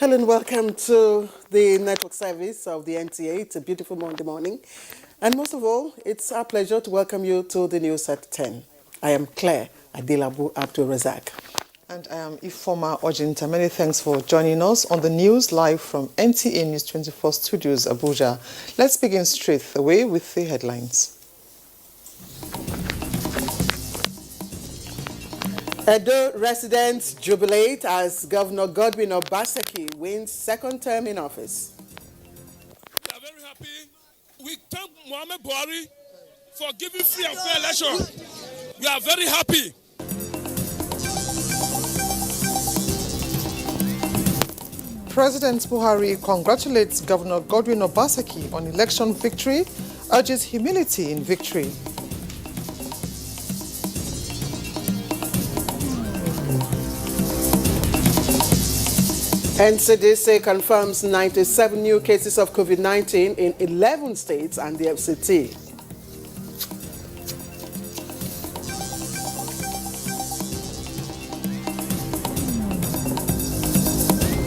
Hello and welcome to the network service of the NTA. It's a beautiful Monday morning. And most of all, it's our pleasure to welcome you to the news at 10. I am Claire Adilabu Abdul Razak. And I am Ifoma Ojinta. Many thanks for joining us on the news live from NTA News 24 Studios, Abuja. Let's begin straight away with the headlines. Edo residents jubilate as Governor Godwin Obaseki wins second term in office. We are very happy. We thank Mohamed Buhari for giving free and fair election. We are very happy. President Buhari congratulates Governor Godwin Obaseki on election victory, urges humility in victory. NCDC confirms 97 new cases of COVID-19 in 11 states and the FCT.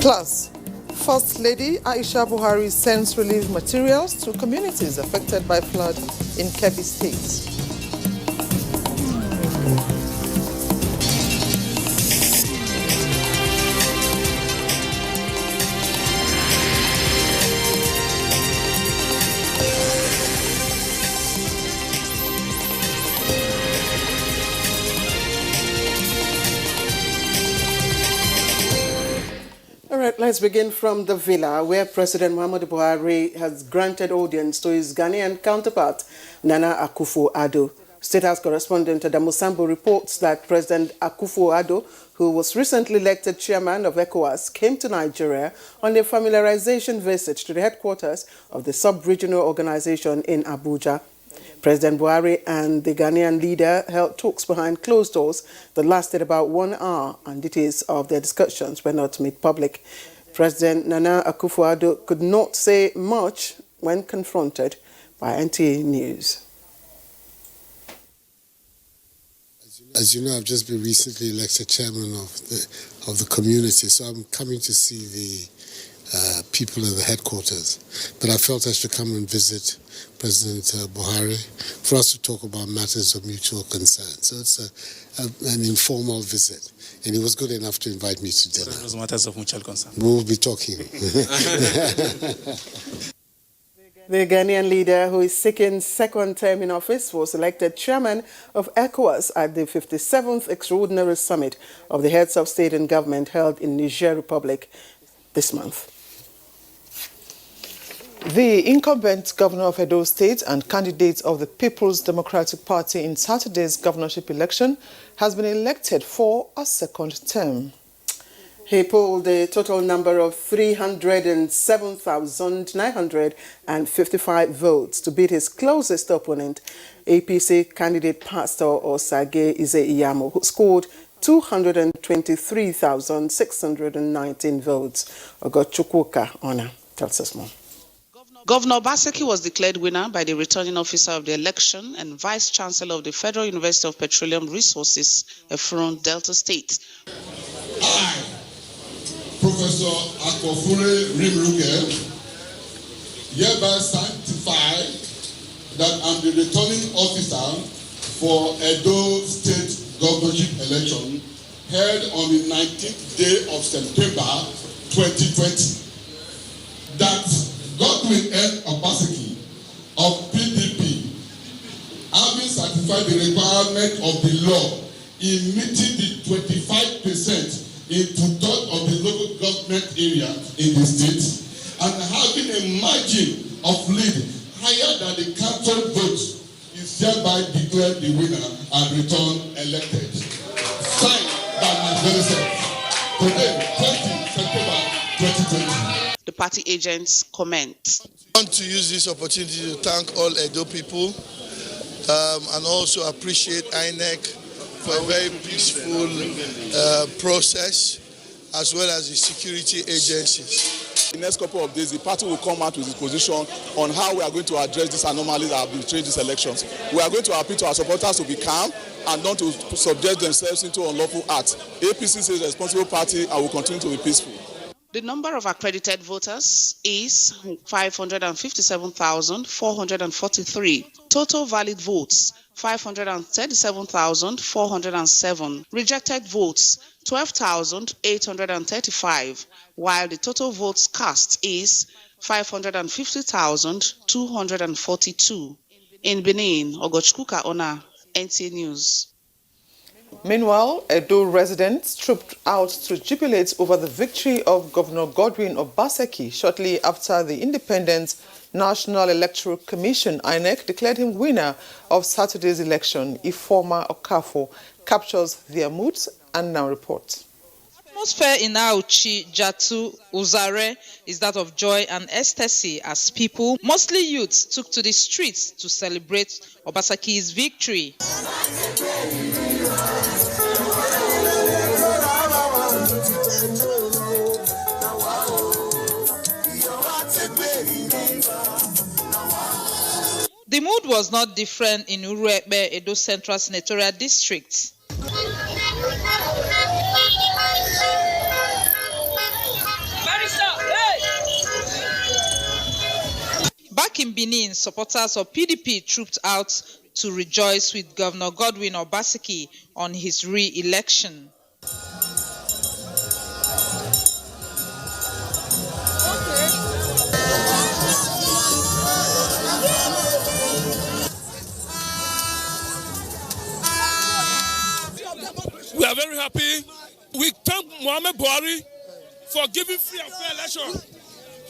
Plus, First Lady Aisha Buhari sends relief materials to communities affected by flood in Kebbi State. Let's begin from the villa where President Muhammadu Buhari has granted audience to his Ghanaian counterpart, Nana Akufo-Addo. State House correspondent Adamusambo reports that President Akufo-Addo, who was recently elected chairman of ECOWAS, came to Nigeria on a familiarization visit to the headquarters of the sub-regional organization in Abuja. President Buhari and the Ghanaian leader held talks behind closed doors that lasted about 1 hour, and details of their discussions were not made public. President Nana Akufo-Addo could not say much when confronted by NTA News. As you know, I've just been recently elected chairman of the community, so I'm coming to see the people at the headquarters. But I felt I should come and visit President Buhari for us to talk about matters of mutual concern. So it's an informal visit. And he was good enough to invite me to dinner. Those matters of mutual concern. We will be talking. The Ghanaian leader, who is seeking second term in office, was elected chairman of ECOWAS at the 57th Extraordinary Summit of the Heads of State and Government held in Niger Republic this month. The incumbent governor of Edo State and candidate of the People's Democratic Party in Saturday's governorship election has been elected for a second term. He polled a total number of 307,955 votes to beat his closest opponent, APC candidate Pastor Osage Ize-Iyamo, who scored 223,619 votes. Ogochukwuka Ona tells us more. Governor Obaseki was declared winner by the returning officer of the election and Vice Chancellor of the Federal University of Petroleum Resources, Efron, Delta State. I, Professor Akofure Rimruge, hereby certify that I'm the returning officer for Edo State governorship election held on the 19th day of September 2020. That Godwin N. Obaseki of PDP, having certified the requirement of the law in meeting the 25% in two-thirds of the local government area in the state and having a margin of lead higher than the council votes, is hereby declared the winner and returned elected. Signed by my very self. Today, 20 September 2020. The party agents comment. I want to use this opportunity to thank all Edo people and also appreciate INEC for a very peaceful process, as well as the security agencies. In the next couple of days, the party will come out with its position on how we are going to address these anomalies that have been trade these elections. We are going to appeal to our supporters to be calm and not to subject themselves into unlawful acts. APC is a responsible party and will continue to be peaceful. The number of accredited voters is 557,443. Total valid votes, 537,407. Rejected votes, 12,835, while the total votes cast is 550,242. In Benin, Ogochkuka Ona, NTA News. Meanwhile, Edo residents trooped out to jubilate over the victory of Governor Godwin Obaseki shortly after the Independent National Electoral Commission, INEC, declared him winner of Saturday's election. Ifeoma Okafor captures their moods and now reports. Atmosphere in Auchi, Jatu, Uzare is that of joy and ecstasy as people, mostly youths, took to the streets to celebrate Obaseki's victory. The mood was not different in Uruekbe, Edo Central Senatorial District. Back in Benin, supporters of PDP trooped out to rejoice with Governor Godwin Obaseki on his re-election. We are very happy. We thank Muhammad Buhari for giving free and fair election.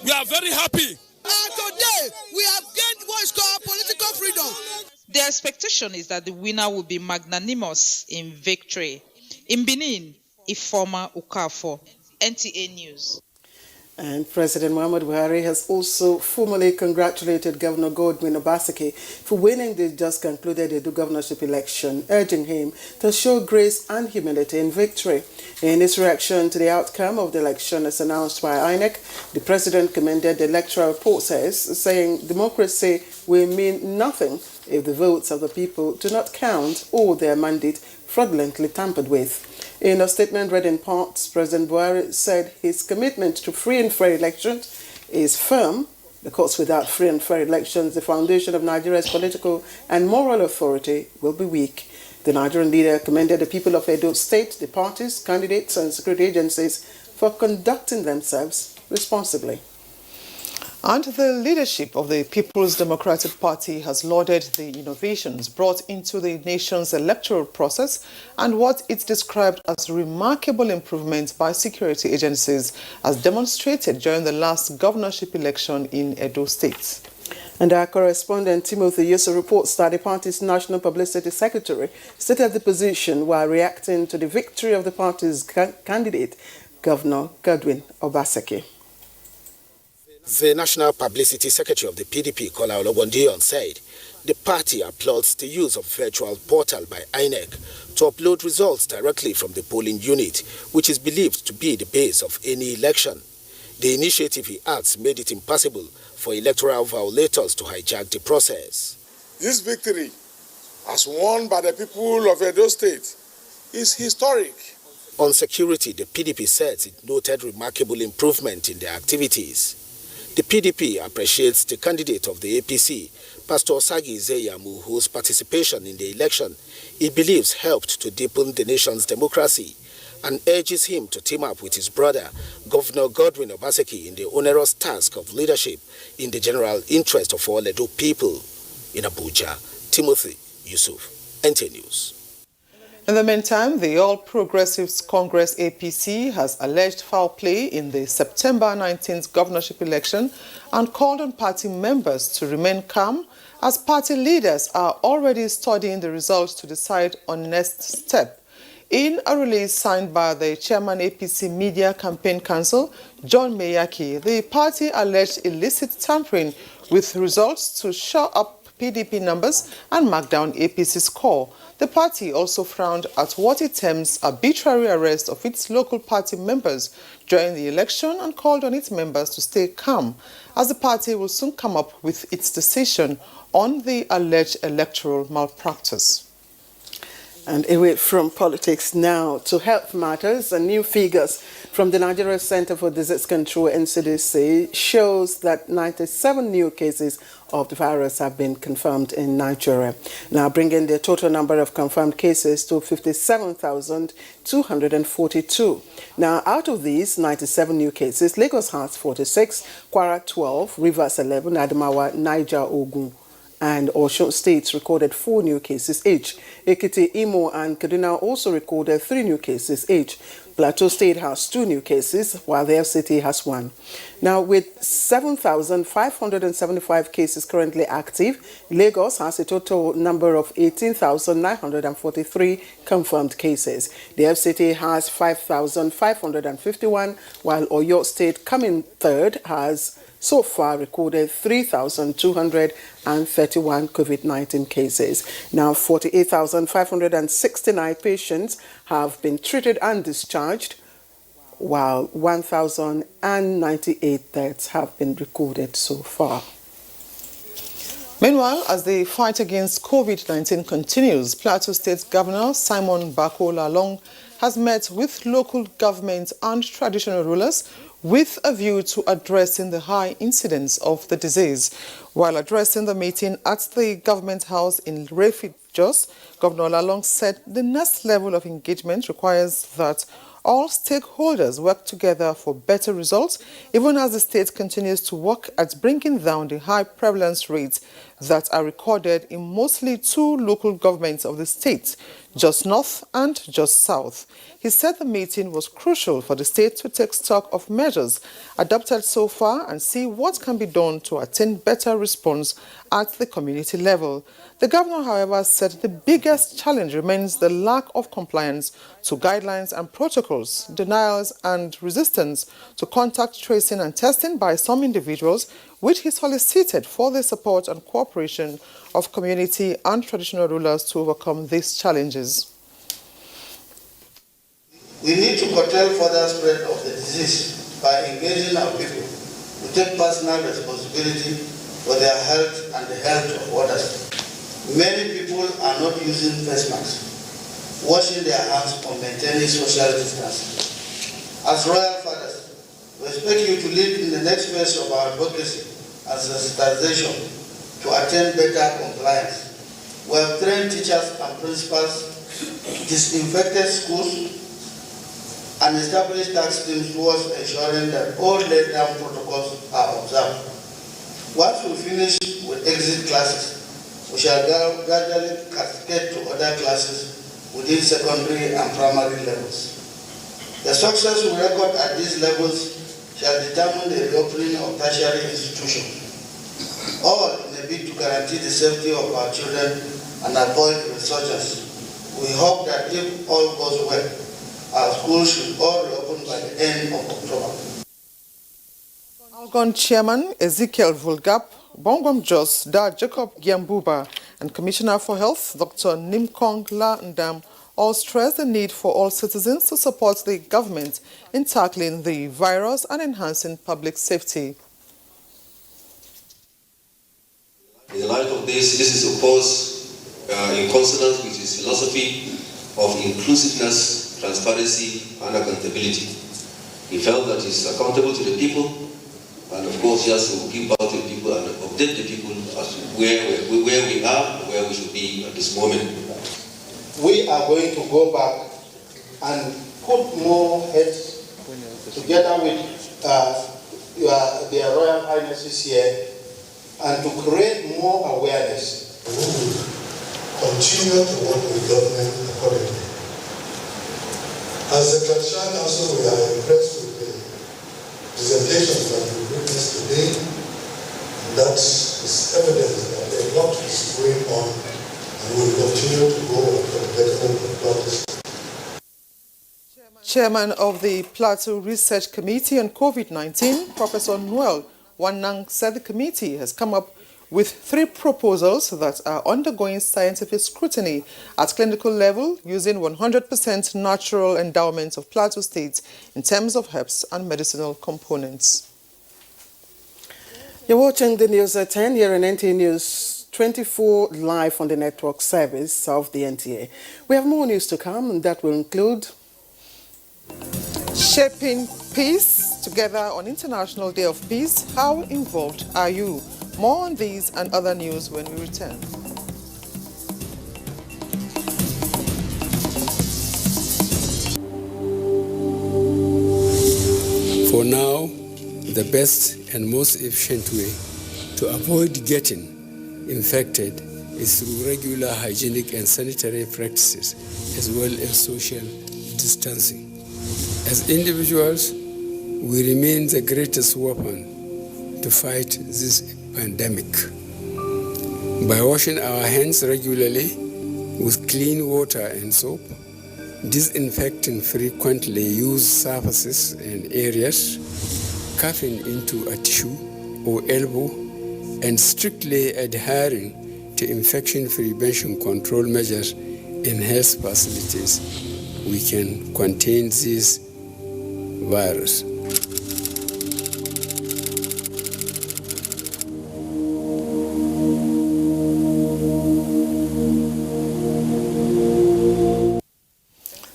We are very happy. Today, we have gained what is called political freedom. The expectation is that the winner will be magnanimous in victory. In Benin, Ifeoma Okafor, NTA News. And President Muhammad Buhari has also formally congratulated Governor Godwin Obaseki for winning the just concluded Edo governorship election, urging him to show grace and humility in victory. In his reaction to the outcome of the election as announced by INEC, the president commended the electoral process, saying democracy will mean nothing if the votes of the people do not count or their mandate fraudulently tampered with. In a statement read in parts, President Buhari said his commitment to free and fair elections is firm because without free and fair elections, the foundation of Nigeria's political and moral authority will be weak. The Nigerian leader commended the people of Edo State, the parties, candidates and security agencies for conducting themselves responsibly. And the leadership of the People's Democratic Party has lauded the innovations brought into the nation's electoral process and what it described as remarkable improvements by security agencies as demonstrated during the last governorship election in Edo State. And our correspondent Timothy Yusuf reports that the party's National Publicity Secretary stated the position while reacting to the victory of the party's candidate, Governor Godwin Obaseki. The National Publicity Secretary of the PDP, Kola Olobondiyon, said the party applauds the use of virtual portal by INEC to upload results directly from the polling unit, which is believed to be the base of any election. The initiative, he adds, made it impossible for electoral violators to hijack the process. This victory, as won by the people of Edo State, is historic. On security, the PDP says it noted remarkable improvement in their activities. The PDP appreciates the candidate of the APC, Pastor Sagi Zeyamu, whose participation in the election it believes helped to deepen the nation's democracy, and urges him to team up with his brother, Governor Godwin Obaseki, in the onerous task of leadership in the general interest of all Edo people. In Abuja, Timothy Yusuf, NTA News. In the meantime, the All Progressives Congress APC has alleged foul play in the September 19th governorship election and called on party members to remain calm as party leaders are already studying the results to decide on next step. In a release signed by the chairman APC Media Campaign Council, John Meyaki, the party alleged illicit tampering with results to shore up PDP numbers and mark down APC's score. The party also frowned at what it terms arbitrary arrest of its local party members during the election and called on its members to stay calm, as the party will soon come up with its decision on the alleged electoral malpractice. And away from politics now to health matters, and new figures from the Nigeria Center for Disease Control (NCDC) shows that 97 new cases of the virus have been confirmed in Nigeria, now bringing the total number of confirmed cases to 57,242. Now, out of these 97 new cases, Lagos has 46, Kwara 12, Rivers 11, Adamawa, Niger, Ogun, and Osun states recorded 4 new cases each. Ekiti, Imo, and Kaduna also recorded 3 new cases each. Plateau State has 2 new cases, while the FCT has 1. Now, with 7,575 cases currently active, Lagos has a total number of 18,943 confirmed cases. The FCT has 5,551, while Oyo State, coming third, has so far recorded 3,231 COVID-19 cases. Now, 48,569 patients have been treated and discharged, while 1,098 deaths have been recorded so far. Meanwhile, as the fight against COVID-19 continues, Plateau State Governor Simon Bako Lalong has met with local government and traditional rulers with a view to addressing the high incidence of the disease. While addressing the meeting at the government house in Refi Jos, Governor Lalong said the next level of engagement requires that all stakeholders work together for better results, even as the state continues to work at bringing down the high prevalence rates that are recorded in mostly 2 local governments of the state, Jos North and Jos South. He said the meeting was crucial for the state to take stock of measures adopted so far and see what can be done to attain better response at the community level. The governor, however, said the biggest challenge remains the lack of compliance to guidelines and protocols, denials and resistance to contact tracing and testing by some individuals, which he solicited for the support and cooperation of community and traditional rulers to overcome these challenges. We need to curtail further spread of the disease by engaging our people to take personal responsibility for their health and the health of others. Many people are not using face masks, washing their hands, or maintaining social distance. As royal fathers, we expect you to lead in the next phase of our advocacy and sensitization to attain better compliance. We have trained teachers and principals, disinfected schools, and established task teams towards ensuring that all laid down protocols are observed. Once we finish with exit classes, we shall gradually cascade to other classes within secondary and primary levels. The success we record at these levels shall determine the reopening of tertiary institutions, all in a bid to guarantee the safety of our children and avoid resurgence. We hope that if all goes well, our schools should all reopen by the end of October. Algon Chairman Ezekiel Vulgap, Bongom Jos, Da Jacob Giambuba, and Commissioner for Health, Dr. Nimkong La Ndam, all stress the need for all citizens to support the government in tackling the virus and enhancing public safety. In the light of this is of course in consonance with his philosophy of inclusiveness, transparency, and accountability. He felt that he's accountable to the people, and of course he has to give out to the people and update the people as to where we are, where we should be at this moment. We are going to go back and put more heads together with their Royal Highnesses here and to create more awareness. We will continue to work with government accordingly. As the Traditional Council, we are impressed with the presentation that we witnessed today. That is evidence that a lot is going on and we will continue to go for the betterment of practice. Chairman of the Plateau Research Committee on COVID-19, Professor Noel Wanang, said the committee has come up with 3 proposals that are undergoing scientific scrutiny at clinical level using 100% natural endowments of Plateau State in terms of herbs and medicinal components. You're watching the news at 10 here in NTA News 24 live on the network service of the NTA. We have more news to come, and that will include Shaping Peace together on International Day of Peace. How involved are you? More on these and other news when we return. For now, the best and most efficient way to avoid getting infected is through regular hygienic and sanitary practices, as well as social distancing. As individuals, we remain the greatest weapon to fight this pandemic. By washing our hands regularly with clean water and soap, disinfecting frequently used surfaces and areas, coughing into a tissue or elbow, and strictly adhering to infection prevention control measures in health facilities, we can contain this virus.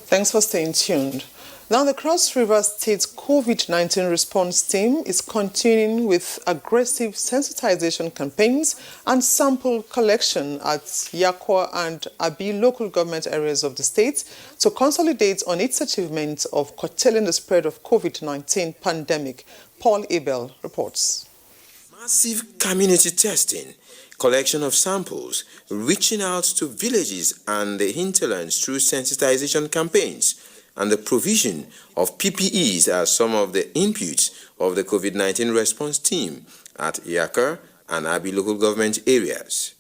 Thanks for staying tuned. Now, the Cross River State's COVID-19 response team is continuing with aggressive sensitization campaigns and sample collection at Yakwa and Abi local government areas of the state to consolidate on its achievement of curtailing the spread of COVID-19 pandemic. Paul Abel reports. Massive community testing, collection of samples, reaching out to villages and the hinterlands through sensitization campaigns, and the provision of PPEs are some of the inputs of the COVID-19 response team at Yakar and Abi local government areas.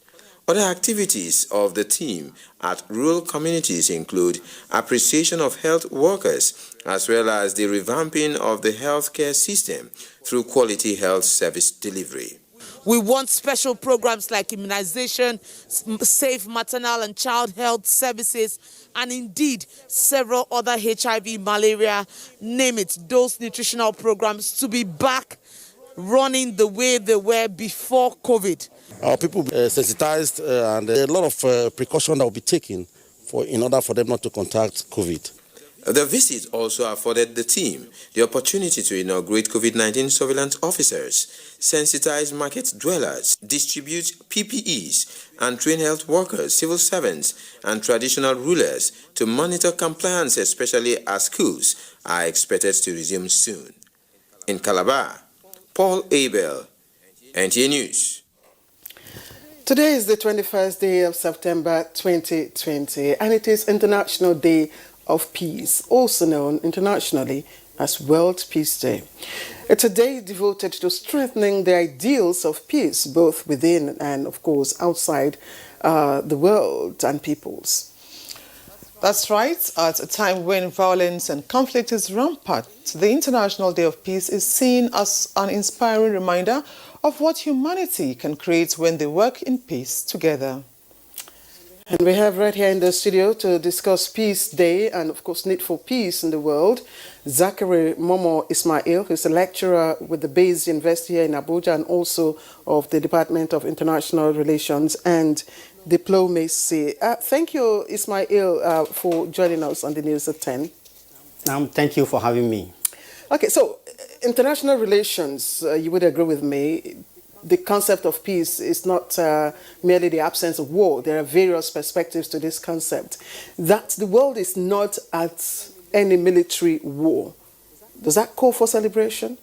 Other activities of the team at rural communities include appreciation of health workers as well as the revamping of the healthcare system through quality health service delivery. We want special programs like immunization, safe maternal and child health services, and indeed several other HIV, malaria, name it, those nutritional programs to be back running the way they were before COVID. Our people sensitized and a lot of precaution that will be taken in order for them not to contact COVID. The visit also afforded the team the opportunity to inaugurate COVID-19 surveillance officers, sensitize market dwellers, distribute PPEs, and train health workers, civil servants, and traditional rulers to monitor compliance, especially as schools are expected to resume soon. In Calabar, Paul Abel, NTA News. Today is the 21st day of September 2020, and it is International Day of Peace, also known internationally as World Peace Day. It's a day devoted to strengthening the ideals of peace, both within and, of course, outside the world and peoples. That's right. At a time when violence and conflict is rampant, the International Day of Peace is seen as an inspiring reminder of what humanity can create when they work in peace together. And we have right here in the studio to discuss Peace Day and, of course, need for peace in the world, Zachary Momo Ismail, who's a lecturer with the Bayes University here in Abuja and also of the Department of International Relations and Diplomacy. Thank you, Ismail, for joining us on the news at 10. Thank you for having me. Okay, so international relations, you would agree with me, the concept of peace is not merely the absence of war. There are various perspectives to this concept. That the world is not at any military war. Does that call for celebration?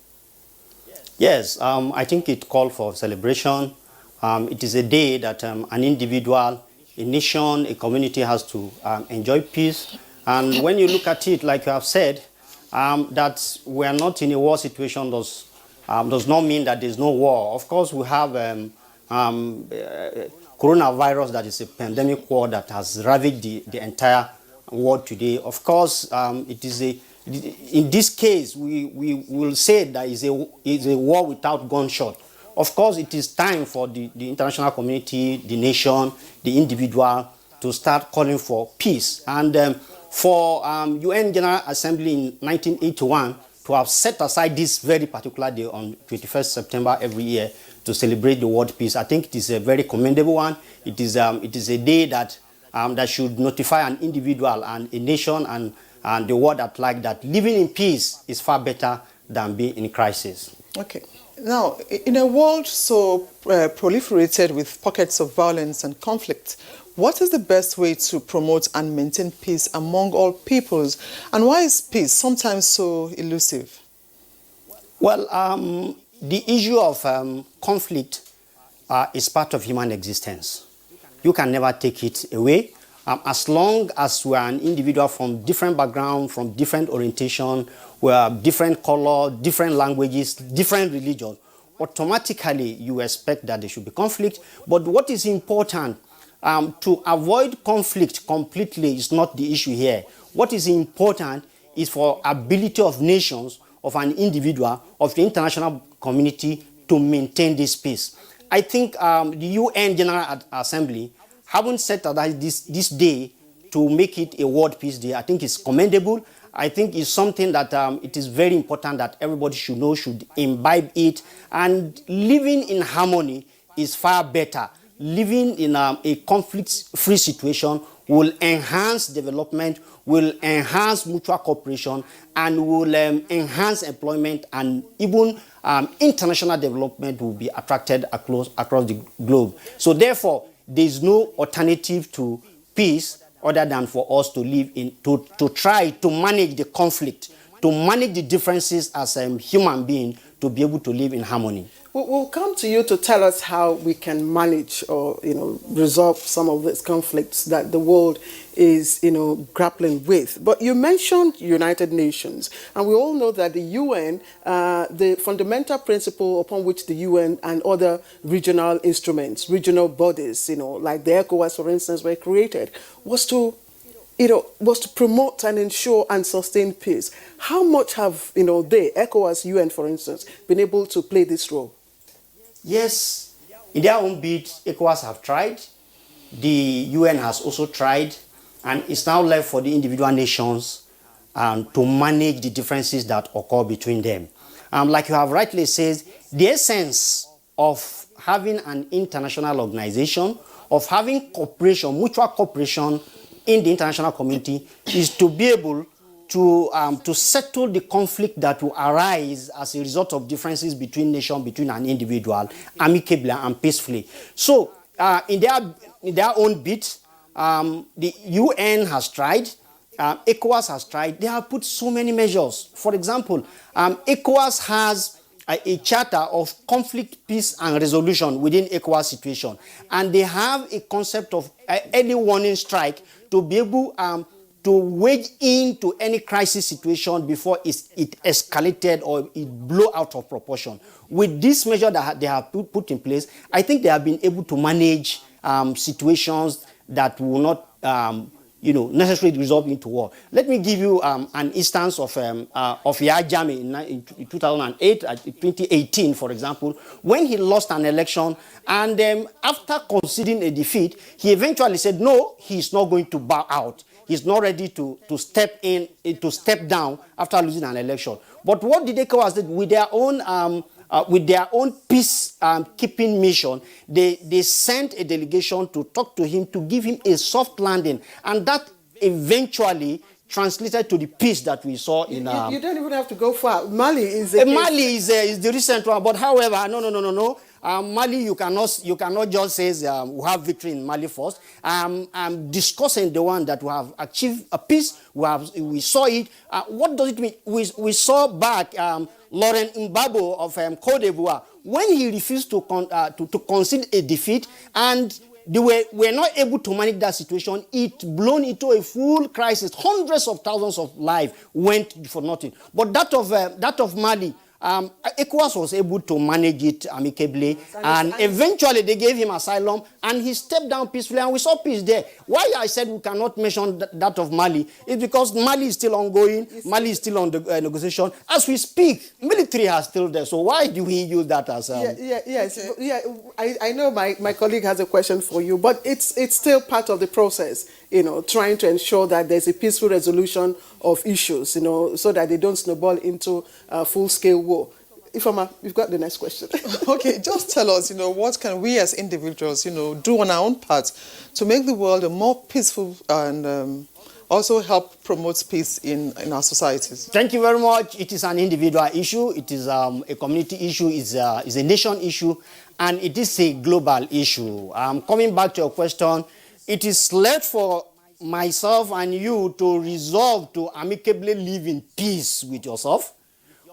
Yes, I think it calls for celebration. It is a day that an individual, a nation, a community has to enjoy peace. And when you look at it, like you have said, that we are not in a war situation does not mean that there's no war. Of course, we have coronavirus that is a pandemic war that has ravaged the entire world today. Of course, it is in this case, we will say that it's a war without gunshot. Of course, it is time for the international community, the nation, the individual to start calling for peace. And for UN General Assembly in 1981 to have set aside this very particular day on 21st September every year to celebrate the world peace. I think it is a very commendable one. It is a day that that should notify an individual and a nation and the world at large that living in peace is far better than being in crisis. Okay. Now, in a world so proliferated with pockets of violence and conflict, what is the best way to promote and maintain peace among all peoples? And why is peace sometimes so elusive? Well, the issue of conflict is part of human existence. You can never take it away. As long as we are an individual from different background, from different orientation, we have different color, different languages, different religion, automatically you expect that there should be conflict. But what is important to avoid conflict completely is not the issue here. What is important is for ability of nations, of an individual, of the international community to maintain this peace. I think the UN General Assembly haven't set aside this day to make it a World Peace Day. I think it's commendable. I think it's something that it is very important that everybody should know, should imbibe it. And living in harmony is far better. Living in a conflict-free situation will enhance development, will enhance mutual cooperation, and will enhance employment, and even international development will be attracted across the globe. So therefore, there is no alternative to peace other than for us to live in, to try to manage the conflict, to manage the differences as a human being, to be able to live in harmony. We'll come to you to tell us how we can manage or, resolve some of these conflicts that the world is, grappling with. But you mentioned United Nations, and we all know that the UN, the fundamental principle upon which the UN and other regional instruments, regional bodies, like the ECOWAS, for instance, were created, was to promote and ensure and sustain peace. How much have, they, ECOWAS, UN, for instance, been able to play this role? Yes, in their own bit, ECOWAS have tried. The UN has also tried, and it's now left for the individual nations to manage the differences that occur between them. Like you have rightly said, the essence of having an international organization, of having cooperation, mutual cooperation in the international community, is to be able to settle the conflict that will arise as a result of differences between nations, between an individual, amicably and peacefully. So, in their own bit, the UN has tried, ECOWAS has tried. They have put so many measures. For example, ECOWAS has a charter of conflict, peace, and resolution within ECOWAS situation, and they have a concept of early warning strike to be able to wade into any crisis situation before it escalated or it blew out of proportion. With this measure that they have put in place, I think they have been able to manage situations that will not, necessarily resolve into war. Let me give you an instance of Yahya Jammeh in 2008, 2018, for example, when he lost an election, and after conceding a defeat, he eventually said, no, he's not going to bow out. He's not ready to step down after losing an election. But what did ECOWAS do with their own peace keeping mission? They sent a delegation to talk to him, to give him a soft landing, and that eventually translated to the peace that we saw in. You don't even have to go far. Mali is the recent one, but however, no. Mali, you cannot just say we have victory in Mali first. I'm discussing the one that we have achieved a peace. We saw it. What does it mean? We saw back Laurent Gbagbo of Côte d'Ivoire when he refused to concede a defeat, and they were not able to manage that situation. It blown into a full crisis. Hundreds of thousands of lives went for nothing. But that of Mali, ECOWAS was able to manage it amicably, and eventually they gave him asylum, and he stepped down peacefully, and we saw peace there. Why I said we cannot mention that of Mali is because Mali is still ongoing. Mali is still on the negotiation. As we speak, military are still there. So why do we use that as... I know my colleague has a question for you, but it's still part of the process, trying to ensure that there's a peaceful resolution of issues, so that they don't snowball into full-scale war. Ifeoma, you've got the next question. Okay, just tell us, what can we as individuals, do on our own part to make the world a more peaceful and also help promote peace in our societies? Thank you very much. It is an individual issue. It is a community issue. It's a nation issue. And it is a global issue. Coming back to your question, it is left for myself and you to resolve to amicably live in peace with yourself,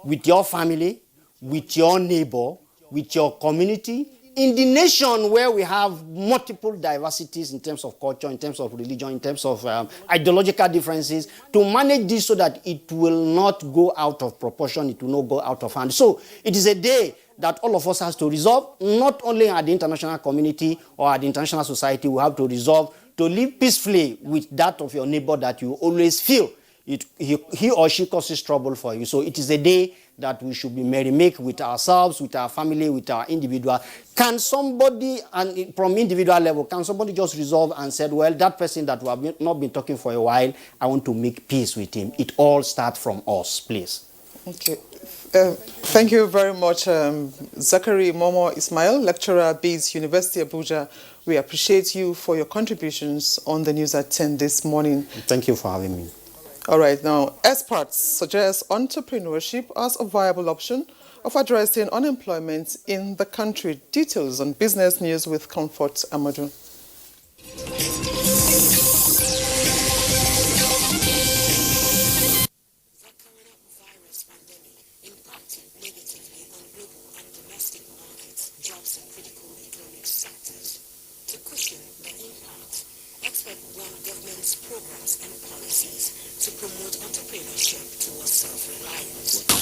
with your family, with your neighbor, with your community, in the nation where we have multiple diversities in terms of culture, in terms of religion, in terms of ideological differences, to manage this so that it will not go out of proportion, it will not go out of hand. So it is a day that all of us has to resolve, not only at the international community or at the international society, we have to resolve to live peacefully with that of your neighbor that you always feel he or she causes trouble for you. So it is a day that we should be merry-make with ourselves, with our family, with our individual. Can somebody, and from individual level, can somebody just resolve and say, well, that person that we have not been talking for a while, I want to make peace with him. It all starts from us, please. Okay. Thank you very much, Zachary Momo Ismail, lecturer at Bees University, Abuja. We appreciate you for your contributions on the news at 10 this morning. Thank you for having me. All right, now, experts suggest entrepreneurship as a viable option of addressing unemployment in the country. Details on Business News with Comfort Amadou.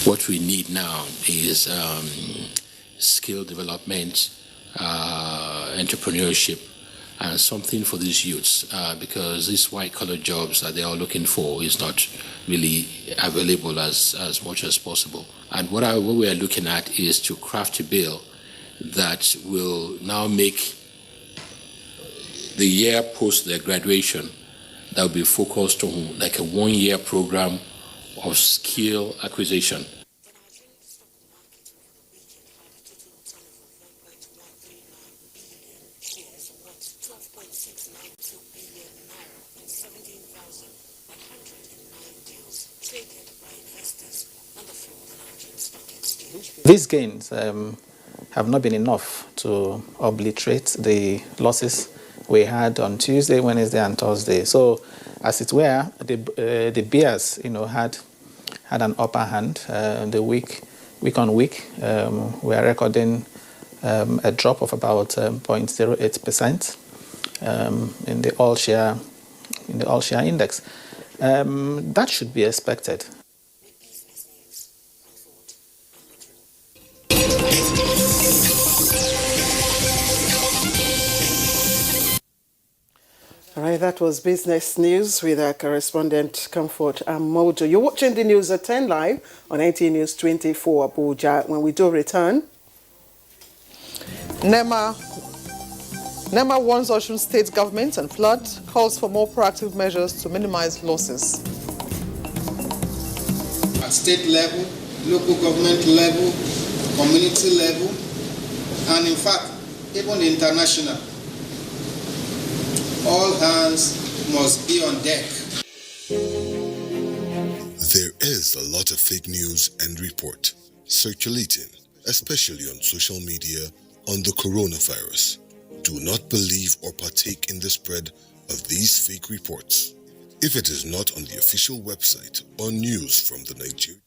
What we need now is skill development, entrepreneurship, and something for these youths, because these white-collar jobs that they are looking for is not really available as much as possible. And what we are looking at is to craft a bill that will now make the year post their graduation that will be focused on like a one-year program of skill acquisition. These gains have not been enough to obliterate the losses we had on Tuesday, Wednesday, and Thursday. So, as it were, the bears, had an upper hand. The week on week, we are recording a drop of about 0.08% in the all-share index. That should be expected. All right, that was Business News with our correspondent Comfort Amojo. You're watching the news at 10 live on NTA News 24 Abuja. When we do return, NEMA warns Osun State government and flood, calls for more proactive measures to minimize losses. At state level, local government level, community level, and in fact, even international, all hands must be on deck. There is a lot of fake news and report circulating, especially on social media, on the coronavirus. Do not believe or partake in the spread of these fake reports. If it is not on the official website or news from the Nigerian